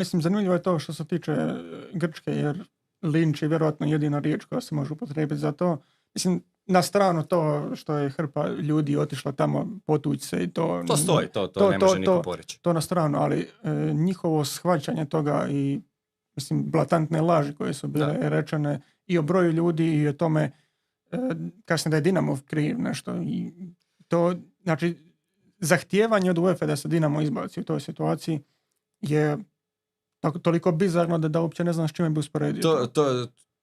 Mislim, zanimljivo je to što se tiče Grčke, jer linč je vjerojatno jedina riječ koja se može upotrijebiti za to. Mislim, na stranu to što je hrpa ljudi otišla tamo potući se i to... To stoji, to ne može niko poreći. To na stranu, ali njihovo shvaćanje toga i mislim, blatantne laži koje su bile rečene i o broju ljudi i o tome kasnije da je Dinamo kriv nešto. I to, znači, zahtijevanje od UEFA da se Dinamo izbaci u toj situaciji je toliko bizarno da uopće ne znam s čime bi usporedio.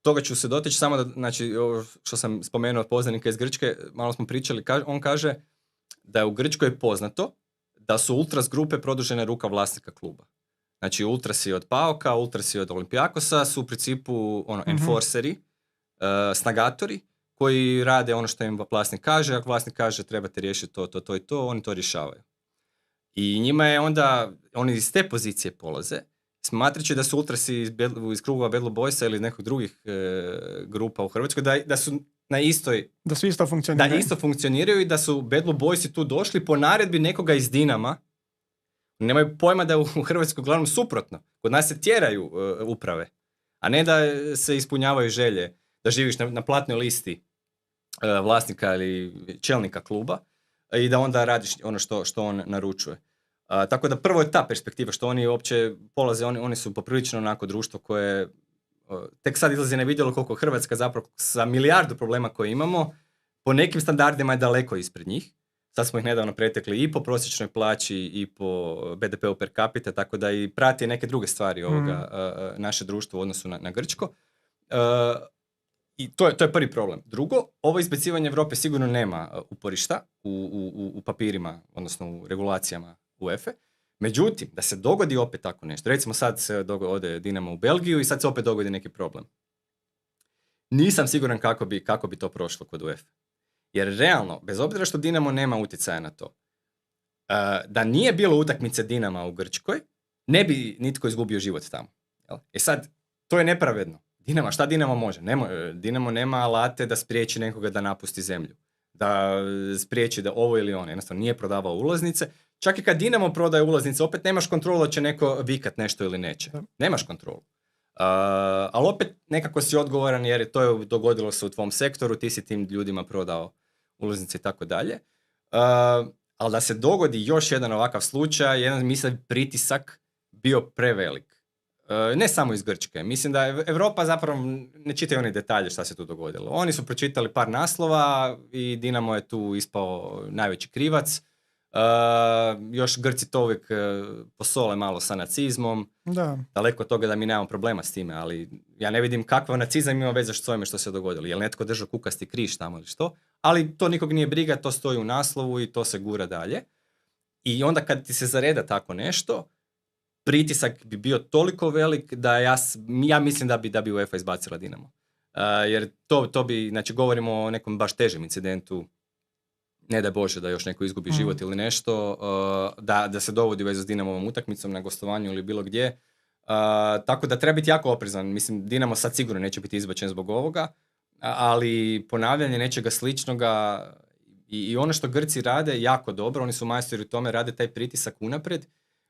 Toga ću se dotići, samo da, znači, ovo što sam spomenuo od poznanika iz Grčke, malo smo pričali, on kaže da je u Grčkoj poznato da su Ultras grupe produžena ruka vlasnika kluba. Znači, Ultrasi od PAOK-a, Ultrasi od Olympiakosa su u principu enforceri, snagatori, koji rade ono što im vlasnik kaže, ako vlasnik kaže trebate riješiti to i to, oni to rješavaju. I njima je onda, oni iz te pozicije polaze, smatrajući da su Ultrasi iz krugova Bad Blue Boysa ili nekog drugih grupa u Hrvatskoj, da su na istoj... Da su isto funkcioniraju. Da isto funkcioniraju i da su Bad Blue Boysi tu došli po naredbi nekoga iz Dinama. Nemaju pojma da je u Hrvatskoj uglavnom suprotno. Kod nas se tjeraju uprave, a ne da se ispunjavaju želje, da živiš na platnoj listi vlasnika ili čelnika kluba i da onda radiš ono što on naručuje. Tako da prvo je ta perspektiva što oni uopće polaze, oni su poprilično onako društvo koje tek sad izlazi na vidjelo koliko Hrvatska zapravo sa milijardu problema koje imamo po nekim standardima je daleko ispred njih. Sad smo ih nedavno pretekli i po prosječnoj plaći i po BDP-u per capita, tako da i prati neke druge stvari ovoga naše društvo u odnosu na Grčko. I to je prvi problem. Drugo, ovo izbacivanje Europe sigurno nema uporišta u papirima, odnosno u regulacijama UEFA. Međutim, da se dogodi opet tako nešto, recimo sad se ode Dinamo u Belgiju i sad se opet dogodi neki problem. Nisam siguran kako bi to prošlo kod UEFA. Jer realno, bez obzira što Dinamo nema utjecaja na to, da nije bilo utakmice Dinama u Grčkoj, ne bi nitko izgubio život tamo. E sad, to je nepravedno. Šta Dinamo može? Dinamo nema alate da spriječi nekoga da napusti zemlju. Da spriječi da ovo ili ono. Jednostavno nije prodavao ulaznice. Čak i kad Dinamo prodaje ulaznice, opet nemaš kontrolu da će neko vikat nešto ili neće. Nemaš kontrolu. Ali opet nekako si odgovoran jer to je dogodilo se u tvom sektoru, ti si tim ljudima prodao ulaznice i tako dalje. Ali da se dogodi još jedan ovakav slučaj, jedan mislim pritisak bio prevelik. Ne samo iz Grčke. Mislim da Europa zapravo ne čitaju oni detalje šta se tu dogodilo. Oni su pročitali par naslova i Dinamo je tu ispao najveći krivac. Još Grci to uvijek posole malo sa nacizmom. Da. Daleko od toga da mi nemamo problema s time, ali ja ne vidim kakav nacizam ima veze s ovime što se dogodilo. Je li netko držao kukasti križ tamo ili što? Ali to nikog nije briga, to stoji u naslovu i to se gura dalje. I onda kad ti se zareda tako nešto, pritisak bi bio toliko velik da ja mislim da bi UEFA izbacila Dinamo. Jer to bi, znači govorimo o nekom baš težem incidentu, ne da Bože da još neko izgubi život ili nešto, da se dovodi u vezu s Dinamovom utakmicom na gostovanju ili bilo gdje. Tako da treba biti jako oprezan. Mislim, Dinamo sad sigurno neće biti izbačen zbog ovoga, ali ponavljanje nečega sličnoga i ono što Grci rade jako dobro, oni su majstori u tome, rade taj pritisak unaprijed.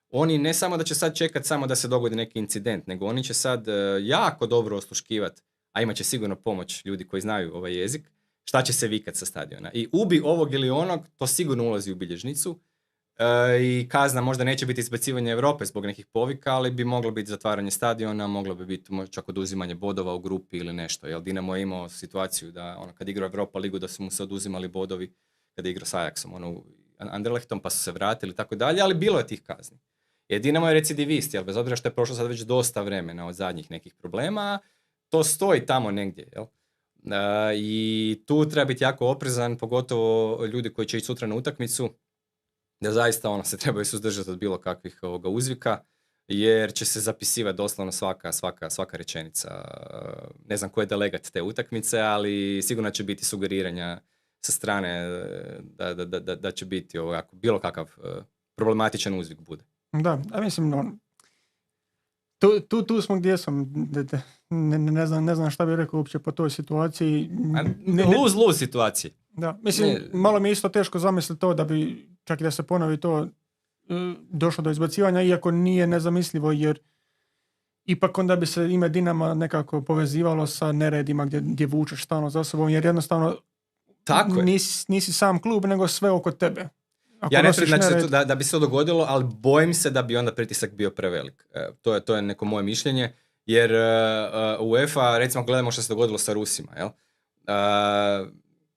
Oni ne samo da će sad čekati samo da se dogodi neki incident, nego oni će sad jako dobro osluškivati, a imat će sigurno pomoć ljudi koji znaju ovaj jezik, šta će se vikat sa stadiona. I ubi ovog ili onog, to sigurno ulazi u bilježnicu i kazna možda neće biti izbacivanje Europe zbog nekih povika, ali bi moglo biti zatvaranje stadiona, moglo bi biti čak oduzimanje bodova u grupi ili nešto. Jer Dinamo je imao situaciju da kad igrao Europa ligu da su mu se oduzimali bodovi kada je igrao s Ajaxom, Anderlechtom, pa su se vratili i tako dalje, ali bilo je tih kazni. Jer Dinamo je recidivist, jer bez obzira što je prošlo sad već dosta vremena od zadnjih nekih problema, to stoji tamo negdje, jel? I tu treba biti jako oprezan, pogotovo ljudi koji će ići sutra na utakmicu, da zaista se trebaju suzdržati od bilo kakvih uzvika, jer će se zapisivati doslovno svaka rečenica. Ne znam ko je delegat te utakmice, ali sigurno će biti sugeriranja sa strane da će biti bilo kakav problematičan uzvik bude. Da, ja mislim, tu smo gdje sam, ne znam šta bih rekao uopće po toj situaciji. Lose situacije. Da, mislim, malo mi je isto teško zamisliti to da bi, čak i da se ponovi to, došlo do izbacivanja, iako nije nezamislivo, jer ipak onda bi se ime Dinama nekako povezivalo sa neredima gdje vučeš stalno za sobom, jer jednostavno Tako je. nisi sam klub, nego sve oko tebe. Ako Ja ne nosiš tvrdim nered- da bi se to dogodilo, ali bojim se da bi onda pritisak bio prevelik. To je neko moje mišljenje, jer UEFA, recimo gledamo što se dogodilo sa Rusima, jel?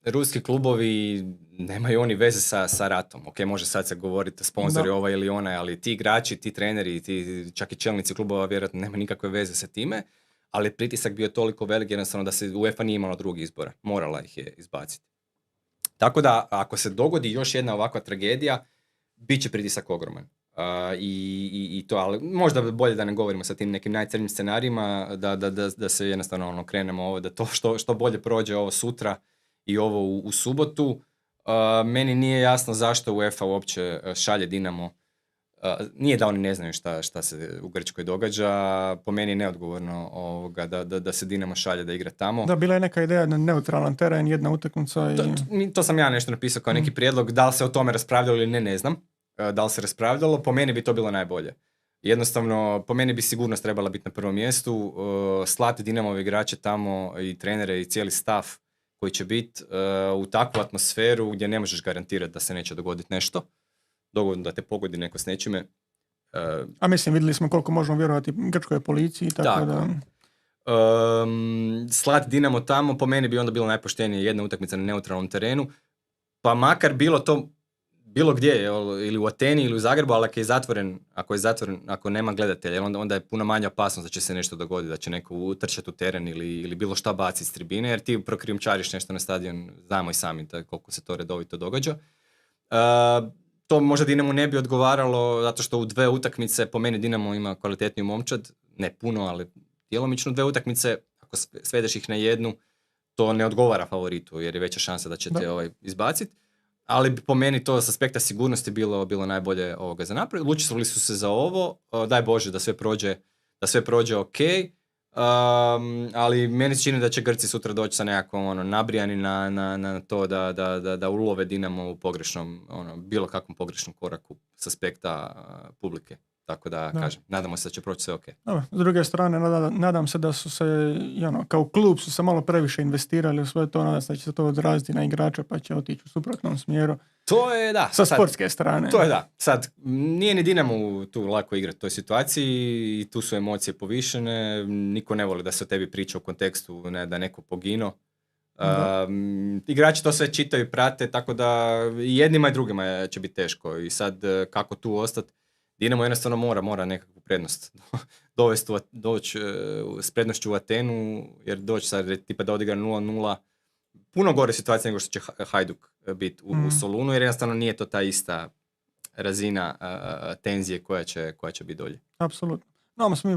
Ruski klubovi nemaju oni veze sa ratom. Ok, može sad se govoriti sponzori Da. ovaj ili onaj, ali ti igrači, ti treneri, ti čak i čelnici klubova vjerojatno nema nikakve veze sa time, ali pritisak bio toliko velik jednostavno da se UEFA nije imala drugih izbora. Morala ih je izbaciti. Tako da, ako se dogodi još jedna ovakva tragedija, bit će pritisak ogroman. I to, ali možda bolje da ne govorimo sa tim nekim najcrnjim scenarijima, da se jednostavno krenemo ovo, da to što bolje prođe ovo sutra i ovo u subotu. Meni nije jasno zašto UEFA uopće šalje Dinamo. Nije da oni ne znaju šta se u Grčkoj događa, po meni je neodgovorno da se Dinamo šalje da igra tamo. Da, bila je neka ideja na neutralan teren, jedna utakmica i... To sam ja nešto napisao kao neki prijedlog, da li se o tome raspravljalo ili ne znam. Da li se raspravljalo, po meni bi to bilo najbolje. Jednostavno, po meni bi sigurnost trebala biti na prvom mjestu, slati Dinamove igrače tamo i trenere i cijeli staff koji će biti u takvu atmosferu gdje ne možeš garantirati da se neće dogoditi nešto. Dogodno da te pogodi neko s nečime. A mislim, vidjeli smo koliko možemo vjerovati grčkoj policiji, tako da... Slati Dinamo tamo, po meni bi onda bilo najpoštenije jedna utakmica na neutralnom terenu, pa makar bilo to bilo gdje, ili u Ateni ili u Zagrebu, ali ako je zatvoren, ako nema gledatelja, onda je puno manja opasnost da će se nešto dogoditi, da će neko utrčati u teren ili bilo šta baciti s tribine, jer ti prokrijumčariš nešto na stadion, znamo i sami koliko se to redovito događa. To možda Dinamo ne bi odgovaralo, zato što u 2 utakmice, po meni Dinamo ima kvalitetniju momčad, ne puno, ali djelomično 2 utakmice, ako svedeš ih na jednu, to ne odgovara favoritu, jer je veća šansa da će te izbaciti. Ali po meni to s aspekta sigurnosti bilo najbolje ovoga za napraviti. Odlučili su se za ovo, daj Bože da sve prođe ok, ali meni se čini da će Grci sutra doći sa nekakvom nabrijani na to da ulove Dinamo u pogrešnom, bilo kakvom pogrešnom koraku s aspekta publike. Tako da, kažem, nadamo se da će proći sve ok. Dobro, s druge strane, nadam se da su se, kao klub su se malo previše investirali u sve to, nadam se da će se to odraziti na igrača pa će otići u suprotnom smjeru. To je da. Sa sportske strane. To je da. Sad, nije ni Dinamo tu lako igrati u toj situaciji i tu su emocije povišene, niko ne voli da se o tebi priča u kontekstu da neko pogino. Igrači to sve čitaju i prate, tako da i jednima i drugima će biti teško i sad kako tu ostati. Dinamo jednostavno mora nekakvu prednost doći s prednošću u Atenu, jer doći sad tipa da odigra 0-0, puno gore situacija nego što će Hajduk biti u Solunu, jer jednostavno nije to ta ista razina tenzije koja će biti dolje. Apsolutno. No, smo mi